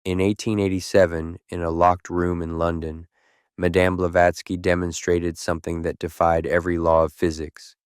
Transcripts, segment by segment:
In 1887, in a locked room in London, Madame Blavatsky demonstrated something that defied every law of physics.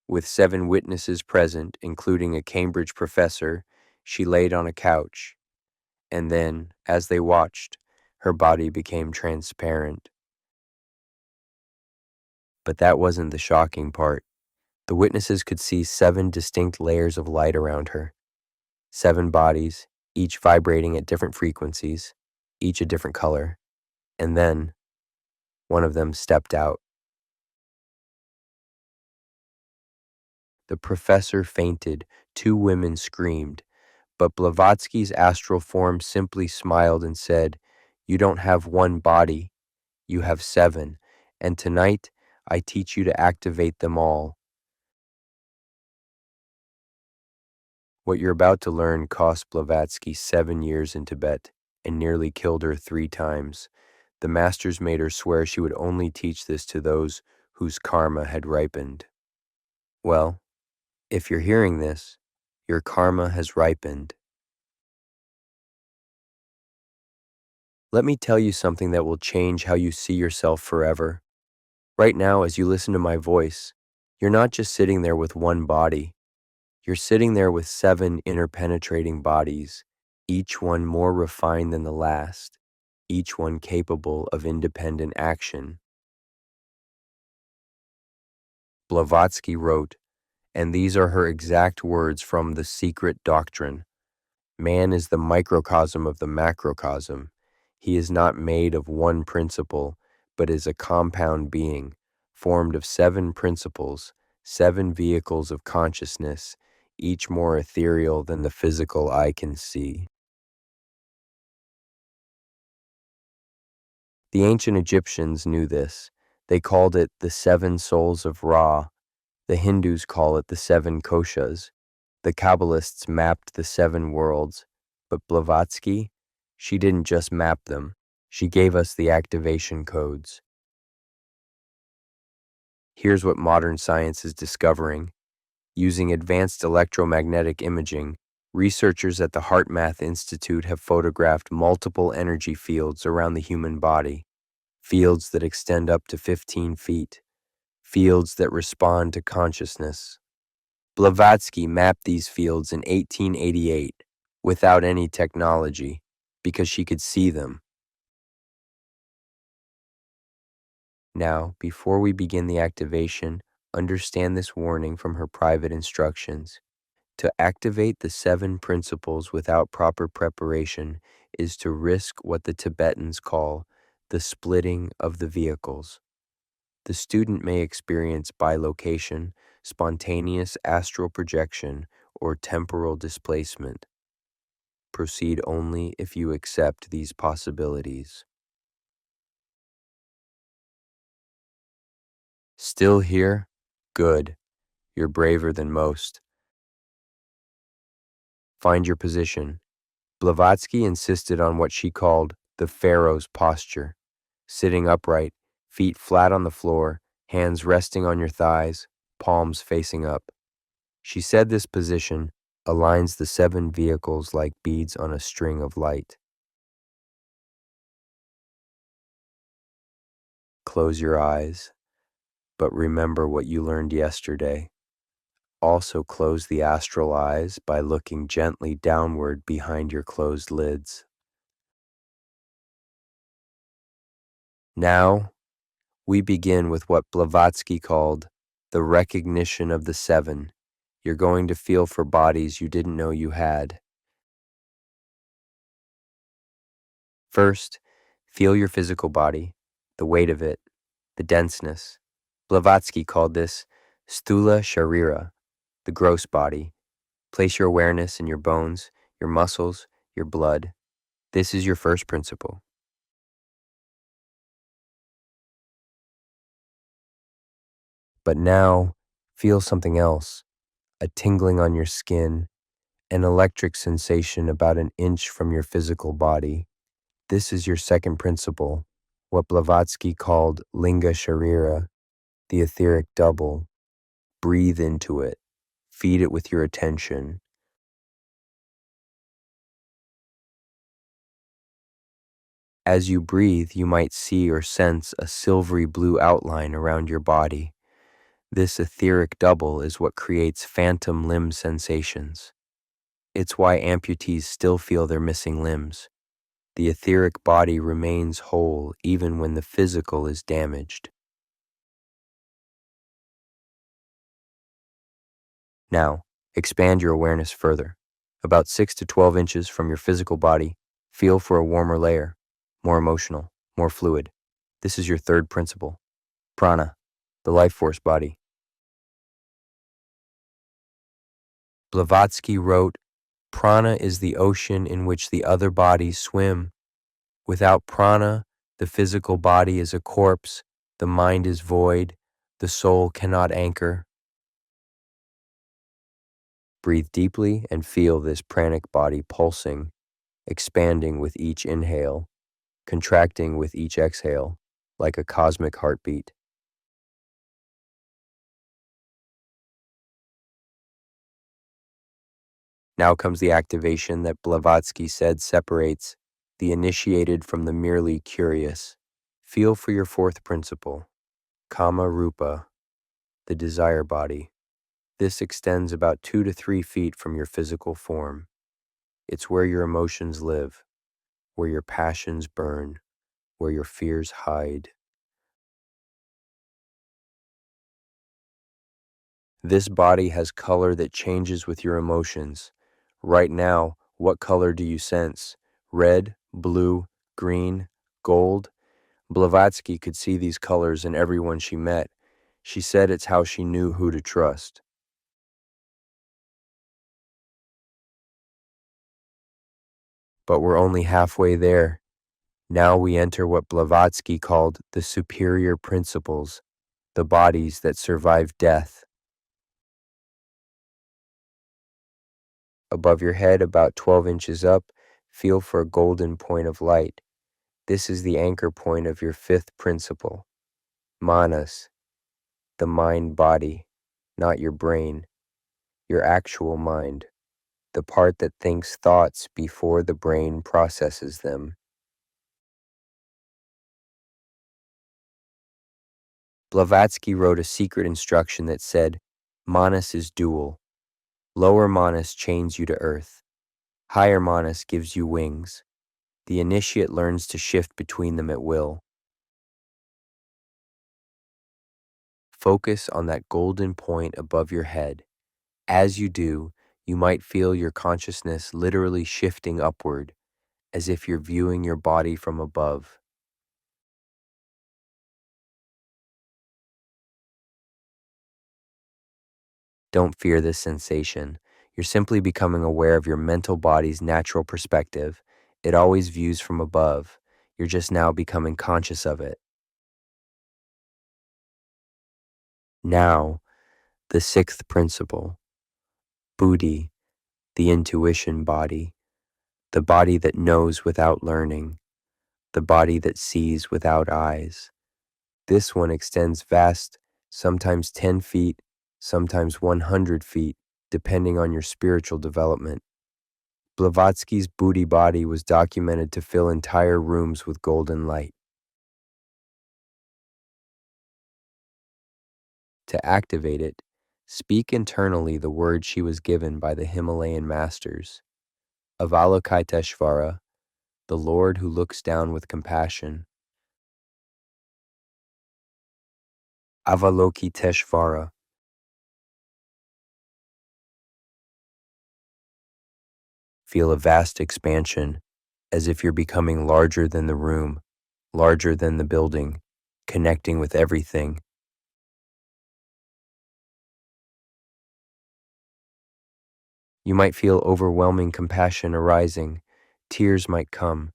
With 7 witnesses present, including a Cambridge professor, she laid on a couch, and then, as they watched, her body became transparent. But that wasn't the shocking part. The witnesses could see 7 distinct layers of light around her. 7 bodies, each vibrating at different frequencies, each a different color. And then, one of them stepped out. The professor fainted, 2 women screamed, but Blavatsky's astral form simply smiled and said, "You don't have 1 body, you have 7, and tonight I teach you to activate them all." What you're about to learn cost Blavatsky 7 years in Tibet and nearly killed her 3 times. The masters made her swear she would only teach this to those whose karma had ripened. Well, if you're hearing this, your karma has ripened. Let me tell you something that will change how you see yourself forever. Right now, as you listen to my voice, you're not just sitting there with 1 body. You're sitting there with 7 interpenetrating bodies, each one more refined than the last, each one capable of independent action. Blavatsky wrote, and these are her exact words from The Secret Doctrine: "Man is the microcosm of the macrocosm. He is not made of 1 principle, but is a compound being, formed of 7 principles, 7 vehicles of consciousness, each more ethereal than the physical eye can see." The ancient Egyptians knew this. They called it the 7 souls of Ra. The Hindus call it the 7 Koshas. The Kabbalists mapped the 7 worlds. But Blavatsky, she didn't just map them. She gave us the activation codes. Here's what modern science is discovering. Using advanced electromagnetic imaging, researchers at the HeartMath Institute have photographed multiple energy fields around the human body, fields that extend up to 15 feet, fields that respond to consciousness. Blavatsky mapped these fields in 1888 without any technology because she could see them. Now, before we begin the activation, understand this warning from her private instructions. To activate the 7 principles without proper preparation is to risk what the Tibetans call the splitting of the vehicles. The student may experience bilocation, spontaneous astral projection, or temporal displacement. Proceed only if you accept these possibilities. Still here? Good. You're braver than most. Find your position. Blavatsky insisted on what she called the Pharaoh's posture, sitting upright, feet flat on the floor, hands resting on your thighs, palms facing up. She said this position aligns the 7 vehicles like beads on a string of light. Close your eyes, but remember what you learned yesterday. Also close the astral eyes by looking gently downward behind your closed lids. Now, we begin with what Blavatsky called the recognition of the 7. You're going to feel for bodies you didn't know you had. First, feel your physical body, the weight of it, the denseness. Blavatsky called this Sthula Sharira, the gross body. Place your awareness in your bones, your muscles, your blood. This is your first principle. But now, feel something else, a tingling on your skin, an electric sensation about an inch from your physical body. This is your second principle, what Blavatsky called Linga Sharira, the etheric double. Breathe into it. Feed it with your attention. As you breathe, you might see or sense a silvery blue outline around your body. This etheric double is what creates phantom limb sensations. It's why amputees still feel their missing limbs. The etheric body remains whole even when the physical is damaged. Now, expand your awareness further. About 6 to 12 inches from your physical body, feel for a warmer layer, more emotional, more fluid. This is your third principle, prana, the life force body. Blavatsky wrote, "Prana is the ocean in which the other bodies swim. Without prana, the physical body is a corpse, the mind is void, the soul cannot anchor." Breathe deeply and feel this pranic body pulsing, expanding with each inhale, contracting with each exhale, like a cosmic heartbeat. Now comes the activation that Blavatsky said separates the initiated from the merely curious. Feel for your fourth principle, Kama Rupa, the desire body. This extends about 2 to 3 feet from your physical form. It's where your emotions live, where your passions burn, where your fears hide. This body has color that changes with your emotions. Right now, what color do you sense? Red, blue, green, gold? Blavatsky could see these colors in everyone she met. She said it's how she knew who to trust. But we're only halfway there. Now we enter what Blavatsky called the superior principles, the bodies that survive death. Above your head, about 12 inches up, feel for a golden point of light. This is the anchor point of your fifth principle, manas, the mind-body, not your brain, your actual mind, the part that thinks thoughts before the brain processes them. Blavatsky wrote a secret instruction that said, Manas is dual. Lower Manas chains you to earth. Higher Manas gives you wings. The initiate learns to shift between them at will. Focus on that golden point above your head. As you do, you might feel your consciousness literally shifting upward, as if you're viewing your body from above. Don't fear this sensation. You're simply becoming aware of your mental body's natural perspective. It always views from above. You're just now becoming conscious of it. Now, the sixth principle, buddhi, the intuition body, the body that knows without learning, the body that sees without eyes. This one extends vast, sometimes 10 feet, sometimes 100 feet, depending on your spiritual development. Blavatsky's buddhi body was documented to fill entire rooms with golden light. To activate it, speak internally the word she was given by the Himalayan masters. Avalokiteshvara, the Lord who looks down with compassion. Avalokiteshvara. Feel a vast expansion, as if you're becoming larger than the room, larger than the building, connecting with everything. You might feel overwhelming compassion arising. Tears might come.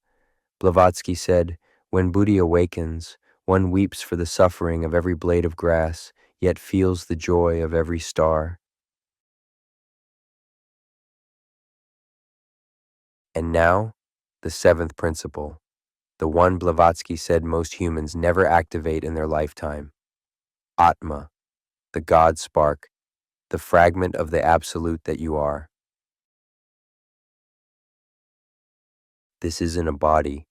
Blavatsky said, when buddhi awakens, one weeps for the suffering of every blade of grass, yet feels the joy of every star. And now, the seventh principle, the one Blavatsky said most humans never activate in their lifetime. Atma, the God spark, the fragment of the absolute that you are. This isn't a body,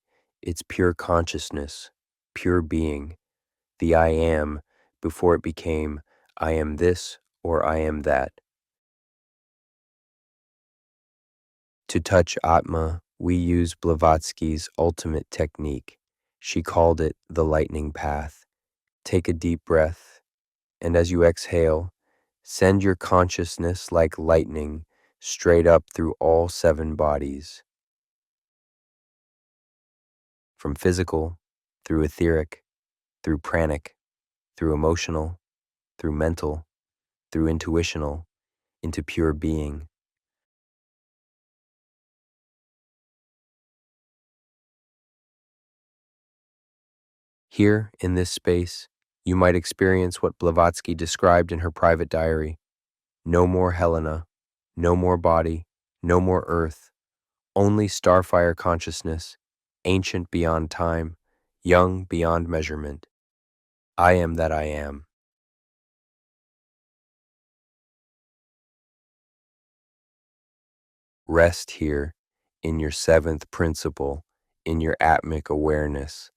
It's pure consciousness, pure being, the I am before it became I am this or I am that. To touch Atma, we use Blavatsky's ultimate technique. She called it the lightning path. Take a deep breath, and as you exhale, send your consciousness like lightning straight up through all 7 bodies. From physical, through etheric, through pranic, through emotional, through mental, through intuitional, into pure being. Here, in this space, you might experience what Blavatsky described in her private diary. No more Helena, no more body, no more earth, only starfire consciousness, ancient beyond time, young beyond measurement. I am that I am. Rest here in your 7th principle, in your atmic awareness.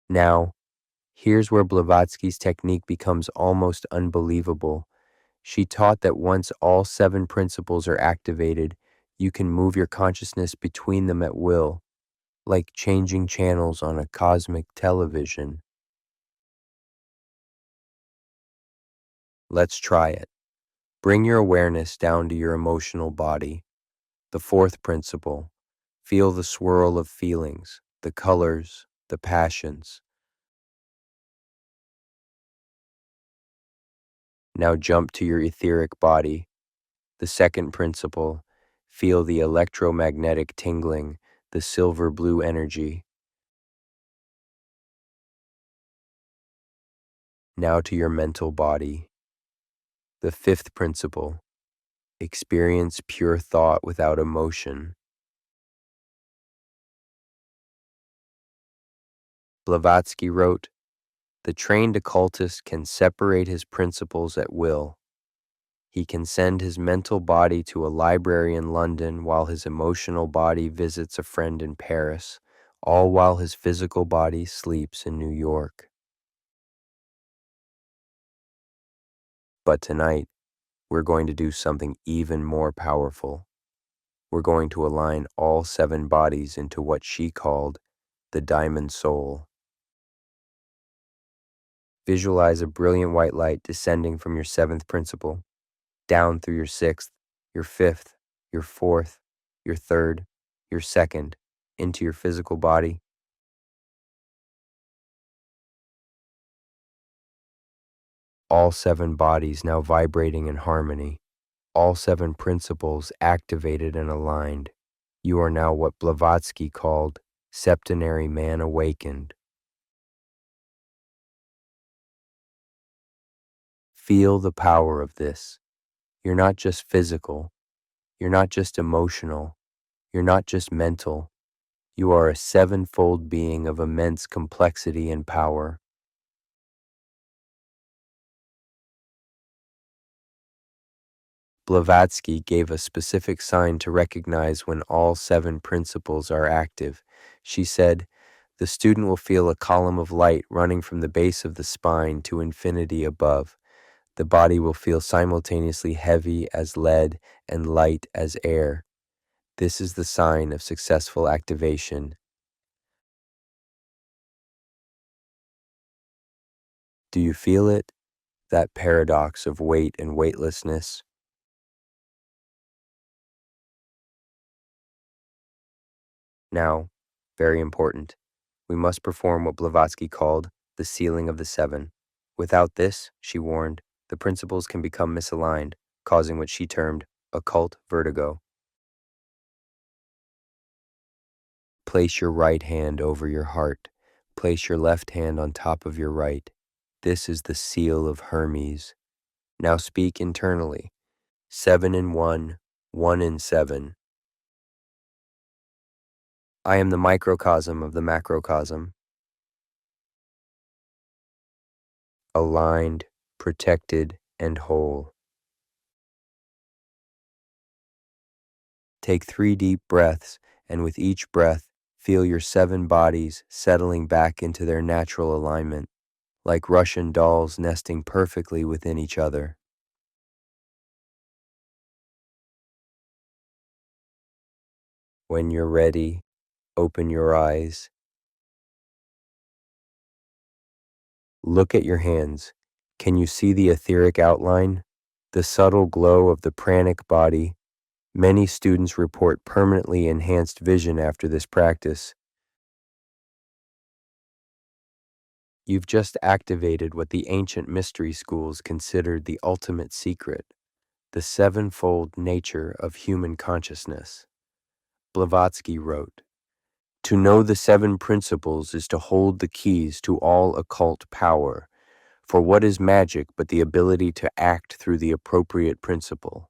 Now, here's where Blavatsky's technique becomes almost unbelievable. She taught that once all 7 principles are activated, you can move your consciousness between them at will, like changing channels on a cosmic television. Let's try it. Bring your awareness down to your emotional body. The 4th principle. Feel the swirl of feelings, the colors, the passions. Now jump to your etheric body. The 2nd principle. Feel the electromagnetic tingling, the silver blue energy. Now to your mental body. The 5th principle. Experience pure thought without emotion. Blavatsky wrote, "The trained occultist can separate his principles at will. He can send his mental body to a library in London while his emotional body visits a friend in Paris, all while his physical body sleeps in New York." But tonight, we're going to do something even more powerful. We're going to align all 7 bodies into what she called the diamond soul. Visualize a brilliant white light descending from your 7th principle, down through your 6th, your 5th, your 4th, your 3rd, your 2nd, into your physical body. All 7 bodies now vibrating in harmony, all 7 principles activated and aligned. You are now what Blavatsky called Septenary man awakened. Feel the power of this. You're not just physical, you're not just emotional, you're not just mental. You are a 7-fold being of immense complexity and power. Blavatsky gave a specific sign to recognize when all 7 principles are active. She said, "The student will feel a column of light running from the base of the spine to infinity above. The body will feel simultaneously heavy as lead and light as air. This is the sign of successful activation." Do you feel it? That paradox of weight and weightlessness? Now, very important, we must perform what Blavatsky called the sealing of the 7. Without this, she warned, the principles can become misaligned, causing what she termed occult vertigo. Place your right hand over your heart. Place your left hand on top of your right. This is the seal of Hermes. Now speak internally. 7 in 1, 1 in 7. I am the microcosm of the macrocosm. Aligned, protected, and whole. Take 3 deep breaths, and with each breath, feel your 7 bodies settling back into their natural alignment, like Russian dolls nesting perfectly within each other. When you're ready, open your eyes. Look at your hands. Can you see the etheric outline? The subtle glow of the pranic body. Many students report permanently enhanced vision after this practice. You've just activated what the ancient mystery schools considered the ultimate secret, the sevenfold nature of human consciousness. Blavatsky wrote, "To know the 7 principles is to hold the keys to all occult power, for what is magic but the ability to act through the appropriate principle?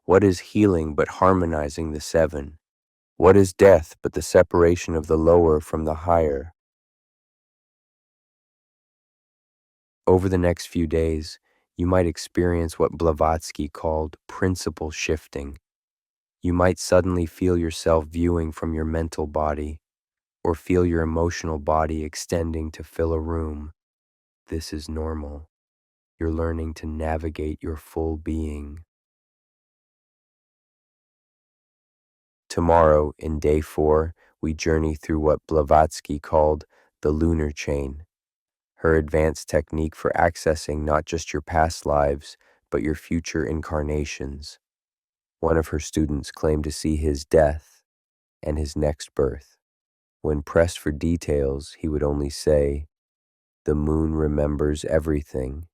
What is healing but harmonizing the 7? What is death but the separation of the lower from the higher?" Over the next few days, you might experience what Blavatsky called principle shifting. You might suddenly feel yourself viewing from your mental body, or feel your emotional body extending to fill a room. This is normal. You're learning to navigate your full being. Tomorrow, in day 4, we journey through what Blavatsky called the Lunar chain, her advanced technique for accessing not just your past lives, but your future incarnations. One of her students claimed to see his death and his next birth. When pressed for details, he would only say, "The moon remembers everything."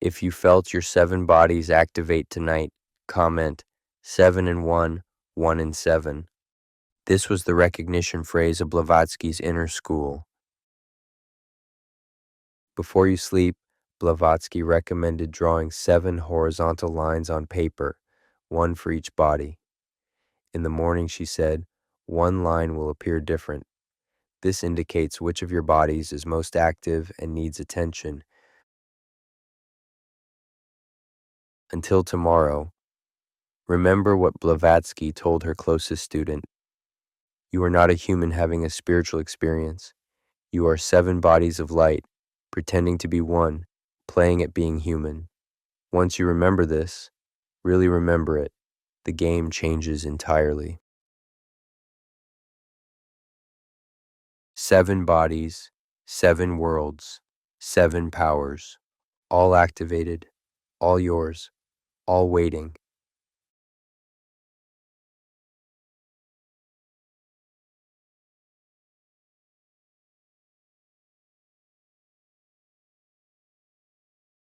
If you felt your 7 bodies activate tonight, comment 7 and 1, 1 and 7. This was the recognition phrase of Blavatsky's inner school. Before you sleep, Blavatsky recommended drawing 7 horizontal lines on paper, 1 for each body. In the morning, she said, 1 line will appear different. This indicates which of your bodies is most active and needs attention. Until tomorrow, remember what Blavatsky told her closest student. You are not a human having a spiritual experience. You are 7 bodies of light, pretending to be one, playing at being human. Once you remember this, really remember it, the game changes entirely. 7 bodies, 7 worlds, 7 powers, all activated, all yours, all waiting.